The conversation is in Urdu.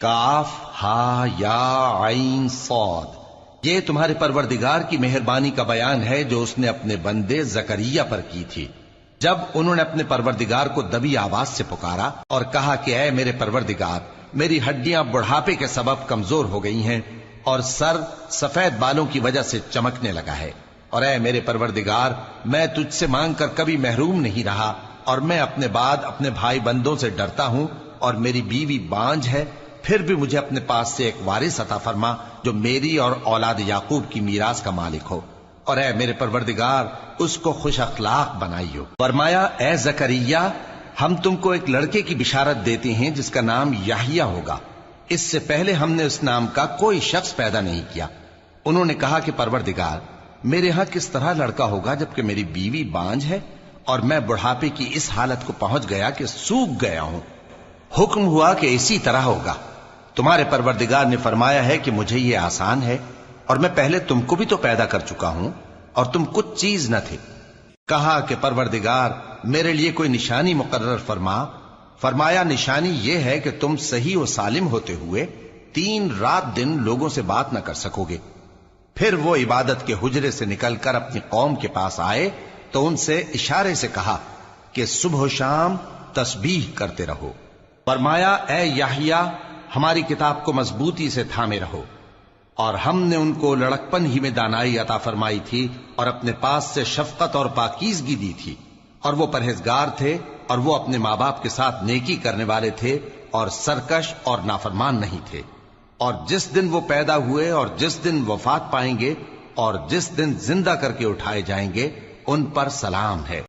کاف ہا یا عین صاد، یہ تمہارے پروردگار کی مہربانی کا بیان ہے جو اس نے اپنے بندے زکریا پر کی تھی جب انہوں نے اپنے پروردگار کو دبی آواز سے پکارا اور کہا کہ اے میرے پروردگار، میری ہڈیاں بڑھاپے کے سبب کمزور ہو گئی ہیں اور سر سفید بالوں کی وجہ سے چمکنے لگا ہے، اور اے میرے پروردگار، میں تجھ سے مانگ کر کبھی محروم نہیں رہا، اور میں اپنے بعد اپنے بھائی بندوں سے ڈرتا ہوں، اور میری بیوی بانجھ ہے، پھر بھی مجھے اپنے پاس سے ایک وارث عطا فرما جو میری اور اولاد یعقوب کی میراث کا مالک ہو، اور اے میرے پروردگار اس کو خوش اخلاق بنائیو۔ فرمایا اے زکریا، ہم تم کو ایک لڑکے کی بشارت دیتے ہیں جس کا نام یحییٰ ہوگا، اس سے پہلے ہم نے اس نام کا کوئی شخص پیدا نہیں کیا۔ انہوں نے کہا کہ پروردگار، میرے ہاں کس طرح لڑکا ہوگا جبکہ میری بیوی بانجھ ہے اور میں بڑھاپے کی اس حالت کو پہنچ گیا کہ سوکھ گیا ہوں۔ حکم ہوا کہ اسی طرح ہوگا۔ تمہارے پروردگار نے فرمایا ہے کہ مجھے یہ آسان ہے، اور میں پہلے تم کو بھی تو پیدا کر چکا ہوں اور تم کچھ چیز نہ تھے۔ کہا کہ پروردگار، میرے لیے کوئی نشانی مقرر فرما۔ فرمایا نشانی یہ ہے کہ تم صحیح و سالم ہوتے ہوئے 3 رات دن لوگوں سے بات نہ کر سکو گے۔ پھر وہ عبادت کے حجرے سے نکل کر اپنی قوم کے پاس آئے تو ان سے اشارے سے کہا کہ صبح و شام تسبیح کرتے رہو۔ فرمایا اے یحییٰ، ہماری کتاب کو مضبوطی سے تھامے رہو، اور ہم نے ان کو لڑکپن ہی میں دانائی عطا فرمائی تھی اور اپنے پاس سے شفقت اور پاکیزگی دی تھی، اور وہ پرہیزگار تھے اور وہ اپنے ماں باپ کے ساتھ نیکی کرنے والے تھے اور سرکش اور نافرمان نہیں تھے۔ اور جس دن وہ پیدا ہوئے اور جس دن وفات پائیں گے اور جس دن زندہ کر کے اٹھائے جائیں گے ان پر سلام ہے۔